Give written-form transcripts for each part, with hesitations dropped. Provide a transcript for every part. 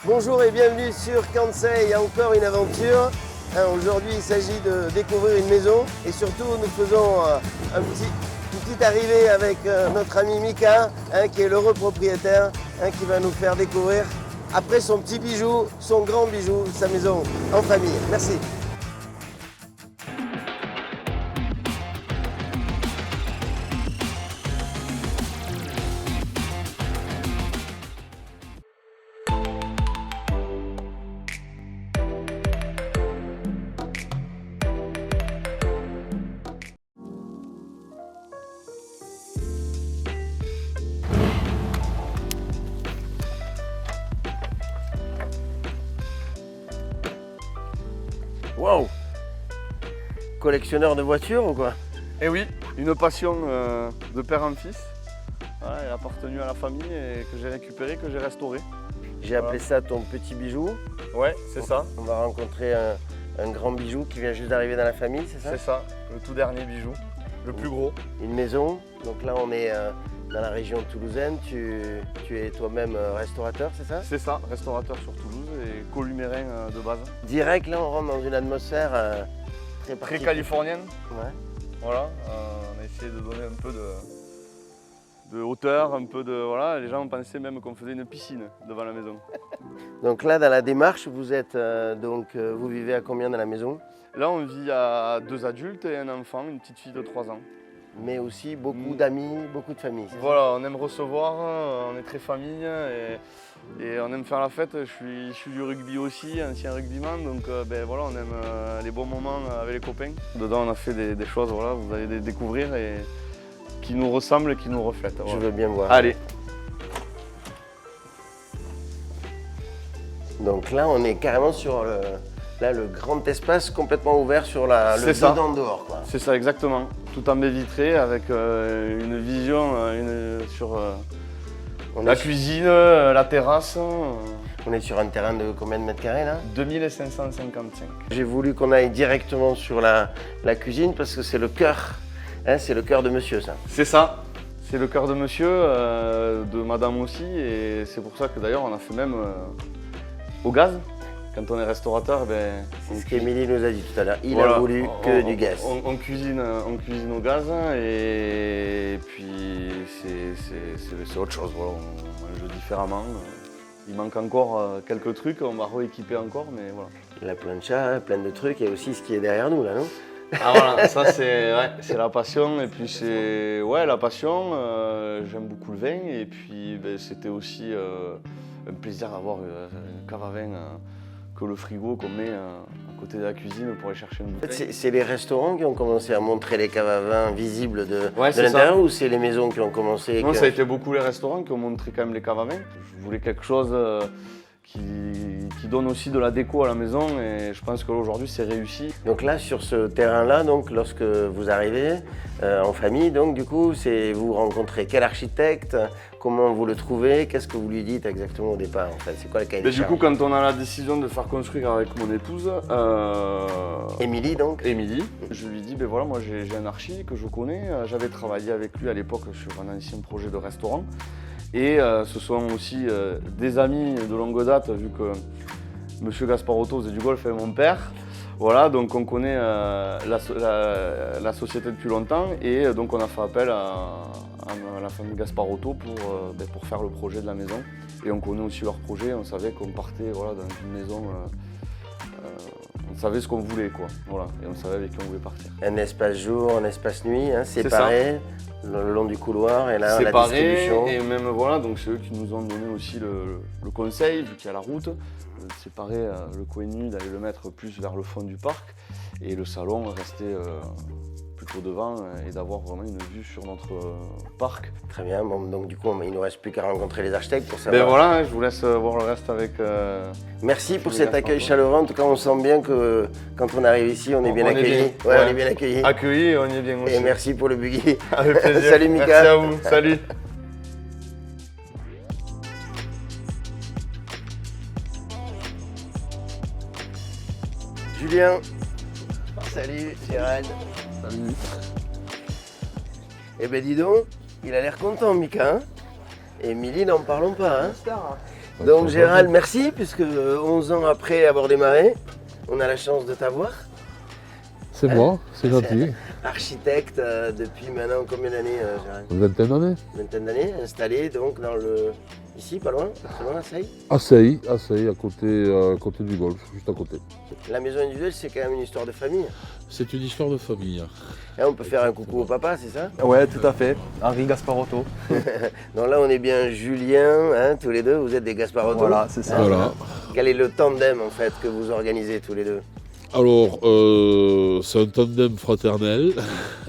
Bonjour et bienvenue sur Kansai, encore une aventure. Aujourd'hui, il s'agit de découvrir une maison et surtout, nous faisons une petite arrivée avec notre ami Mika, qui est l'heureux propriétaire, qui va nous faire découvrir après son petit bijou, son grand bijou, sa maison en famille. Merci. Wow! Collectionneur de voitures ou quoi? Eh oui, une passion de père en fils. Voilà, elle a appartenu à la famille et que j'ai récupéré, que j'ai restauré. J'ai appelé ça ton petit bijou. Ouais, c'est ça. On va rencontrer un grand bijou qui vient juste d'arriver dans la famille, c'est ça? C'est ça, le tout dernier bijou, le plus gros. Une maison. Donc là, on est dans la région toulousaine. Tu es toi-même restaurateur, c'est ça? C'est ça, restaurateur sur Toulouse et columérin de base. Direct, là, on rentre dans une atmosphère très Très particulière. californienne. Ouais. Voilà, on a essayé de donner un peu de hauteur, un peu de... Voilà, les gens pensaient même qu'on faisait une piscine devant la maison. Donc là, dans la démarche, vous êtes vous vivez à combien dans la maison? Là, on vit à 2 adultes et un enfant, une petite fille de 3 ans. Mais aussi beaucoup d'amis, beaucoup de familles. c'est ça? Voilà, on aime recevoir, on est très famille et on aime faire la fête. Je suis du rugby aussi, ancien rugbyman, donc voilà, on aime les bons moments avec les copains. Dedans, on a fait des choses, voilà, vous allez les découvrir et qui nous ressemblent et qui nous reflètent. Je Voilà. veux bien voir. Allez. Donc là, on est carrément sur le grand espace complètement ouvert sur le C'est ça. dedans dehors, quoi. C'est ça, exactement. Tout en baie vitrée avec une vision sur la cuisine, la terrasse. On est sur un terrain de combien de mètres carrés là? 2555. J'ai voulu qu'on aille directement sur la cuisine parce que c'est le cœur, c'est le cœur de monsieur ça. C'est ça, c'est le cœur de monsieur, de madame aussi, et c'est pour ça que d'ailleurs on a fait même au gaz. Quand on est restaurateur, C'est ce qu'Émilie nous a dit tout à l'heure, il voilà, a voulu que du gaz. On cuisine au gaz et puis c'est autre chose, voilà, on mange différemment. Il manque encore quelques trucs, on va rééquiper encore, mais voilà. La plancha, plein de trucs, et aussi ce qui est derrière nous là, non? Ah voilà, ça c'est la passion, et puis c'est la passion, j'aime beaucoup le vin, et puis c'était aussi un plaisir d'avoir une cave à vin que le frigo qu'on met à côté de la cuisine pour aller chercher une En fait, bouteille. c'est les restaurants qui ont commencé à montrer les caves à vin visibles de c'est l'intérieur ça. ou c'est les maisons qui ont commencé? Non, ça a été beaucoup les restaurants qui ont montré quand même les caves à vin. Je voulais quelque chose qui donne aussi de la déco à la maison, et je pense qu'aujourd'hui c'est réussi. Donc là, sur ce terrain-là, donc lorsque vous arrivez en famille, donc du coup, vous rencontrez quel architecte? Comment vous le trouvez? Qu'est-ce que vous lui dites exactement au départ en fait? C'est quoi le cahier des Du coup, charges? quand on a la décision de faire construire avec mon épouse, Émilie donc? Émilie, je lui dis, voilà, moi j'ai un archi que je connais, j'avais travaillé avec lui à l'époque sur un ancien projet de restaurant. Et ce sont aussi des amis de longue date, vu que M. Gasparotto faisait du golf avec mon père. Voilà, donc on connaît la société depuis longtemps, et donc on a fait appel à la famille Gasparotto pour faire le projet de la maison. Et on connaît aussi leur projet, on savait qu'on partait dans une maison, on savait ce qu'on voulait, quoi. Voilà, et on savait avec qui on voulait partir. Un espace jour, un espace nuit, séparé le long du couloir, et là la Séparés, distribution. et même voilà, donc c'est eux qui nous ont donné aussi le conseil, vu qu'il y a la route, de séparer le coin nu, d'aller le mettre plus vers le fond du parc, et le salon rester plutôt devant, et d'avoir vraiment une vue sur notre parc. Très bien, bon, donc du coup, il ne nous reste plus qu'à rencontrer les architectes pour savoir. Voilà, je vous laisse voir le reste avec... Merci pour je cet vous laisse accueil voir. chaleureux. En tout cas, on sent bien que quand on arrive ici, on est bien On est accueilli. bien, Ouais, ouais. on est bien accueilli. Accueillis, et on y est bien aussi. Et merci pour le buggy. Avec plaisir. Salut Mika. Merci à vous, salut. Julien. Salut Gérald. Salut. Eh ben dis donc, il a l'air content Mika. Émilie, n'en parlons pas. Donc Gérald, merci, puisque 11 ans après avoir démarré, on a la chance de t'avoir. C'est moi, c'est gentil. Architecte depuis maintenant combien d'années, Gérald? Une vingtaine d'années. Une vingtaine d'années, installé donc dans le... Ici, pas loin à Seille. À Seille, à côté du golf, juste à côté. La maison individuelle, c'est quand même une histoire de famille. C'est une histoire de famille. Et on peut faire un coucou au papa, c'est ça? Ouais, tout à fait. Henri Gasparotto. Donc là, on est bien Julien, hein, tous les deux, vous êtes des Gasparotto. Voilà, c'est ça. Voilà. Quel est le tandem en fait que vous organisez tous les deux? Alors, c'est un tandem fraternel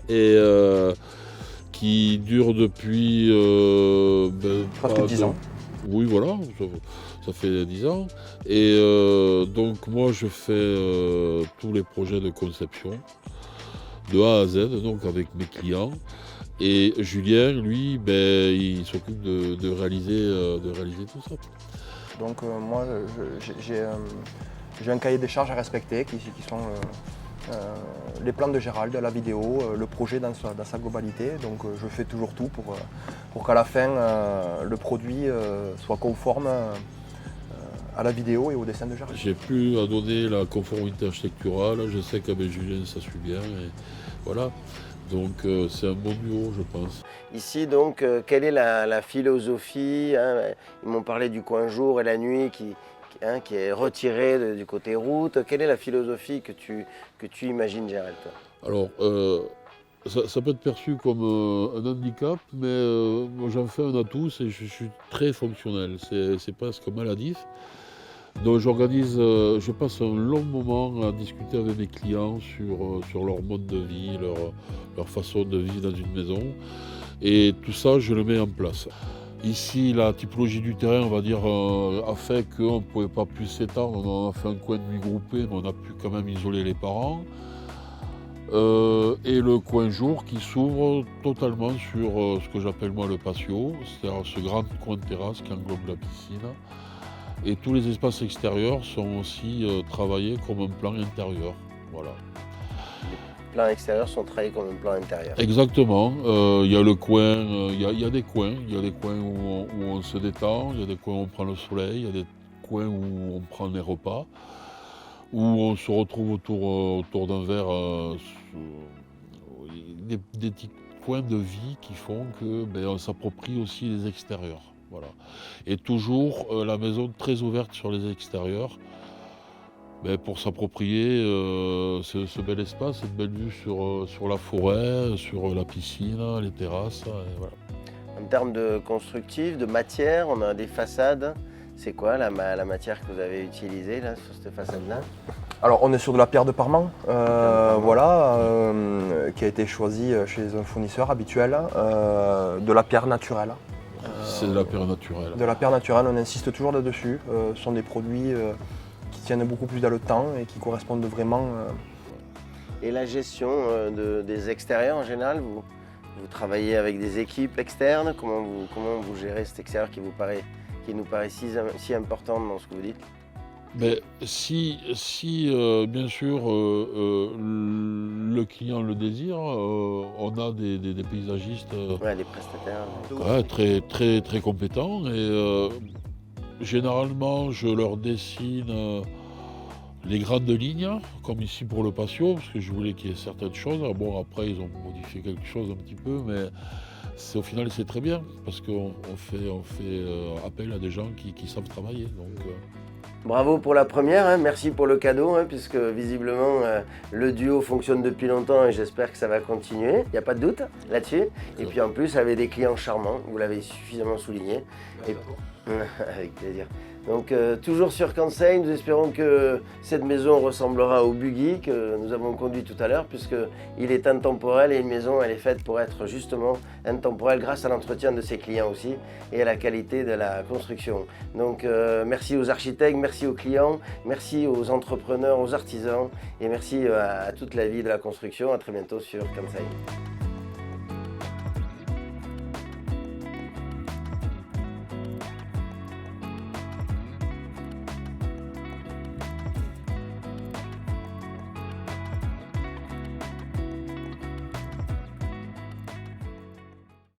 et qui dure depuis... Presque 10 ans. Oui, voilà, ça fait 10 ans. Et donc moi, je fais tous les projets de conception, de A à Z, donc avec mes clients. Et Julien, lui, il s'occupe de réaliser tout ça. Donc moi, j'ai un cahier des charges à respecter qui sont les plans de Gérald, la vidéo, le projet dans sa globalité. Donc je fais toujours tout pour qu'à la fin, le produit soit conforme à la vidéo et au dessin de Gérald. J'ai plus à donner la conformité architecturale, je sais qu'avec Julien ça suit bien, et voilà. Donc c'est un bon duo, je pense. Ici donc, quelle est la philosophie, hein? Ils m'ont parlé du coin jour et la nuit qui est retiré du côté route. Quelle est la philosophie que tu imagines, Gérald? Alors, ça peut être perçu comme un handicap, mais moi j'en fais un atout, je suis très fonctionnel, c'est presque maladif. Donc je passe un long moment à discuter avec mes clients sur leur mode de vie, leur façon de vivre dans une maison. Et tout ça, je le mets en place. Ici, la typologie du terrain, on va dire, a fait qu'on ne pouvait pas plus s'étendre. On a fait un coin de nuit groupé, mais on a pu quand même isoler les parents. Et le coin jour qui s'ouvre totalement sur ce que j'appelle moi le patio, c'est-à-dire ce grand coin de terrasse qui englobe la piscine. Et tous les espaces extérieurs sont aussi travaillés comme un plan intérieur. Voilà. Les plans extérieurs sont travaillés comme un plan intérieur. Exactement. Il y a le coin, il y a des coins. Il y a des coins où on se détend, il y a des coins où on prend le soleil, il y a des coins où on prend les repas, où on se retrouve autour d'un verre, des petits coins de vie qui font que on s'approprie aussi les extérieurs. Voilà. Et toujours la maison très ouverte sur les extérieurs pour s'approprier ce bel espace, cette belle vue sur la forêt, sur la piscine, les terrasses. Et voilà. En termes de constructif, de matière, on a des façades. C'est quoi la matière que vous avez utilisée là, sur cette façade-là? Alors on est sur de la pierre de Parement, voilà, qui a été choisie chez un fournisseur habituel, de la pierre naturelle. C'est de la pierre naturelle. De la pierre naturelle, on insiste toujours là-dessus. Ce sont des produits qui tiennent beaucoup plus dans le temps et qui correspondent vraiment. Et la gestion des extérieurs en général, vous travaillez avec des équipes externes. Comment vous gérez cet extérieur qui nous paraît si important dans ce que vous dites? Mais si bien sûr le client le désire, on a des paysagistes des prestataires. très compétents et généralement je leur dessine les grandes lignes, comme ici pour le patio, parce que je voulais qu'il y ait certaines choses. Bon, après ils ont modifié quelque chose un petit peu, mais au final c'est très bien parce qu'on fait appel à des gens qui savent travailler. Donc, bravo pour la première, hein. Merci pour le cadeau, hein, puisque visiblement le duo fonctionne depuis longtemps et j'espère que ça va continuer, il n'y a pas de doute là-dessus. Et puis en plus avec des clients charmants, vous l'avez suffisamment souligné. Avec plaisir. Donc toujours sur Kansai, nous espérons que cette maison ressemblera au buggy que nous avons conduit tout à l'heure, puisqu'il est intemporel et une maison elle est faite pour être justement intemporelle grâce à l'entretien de ses clients aussi et à la qualité de la construction. Donc merci aux architectes, merci aux clients, merci aux entrepreneurs, aux artisans et merci à toute la vie de la construction. À très bientôt sur Kansai.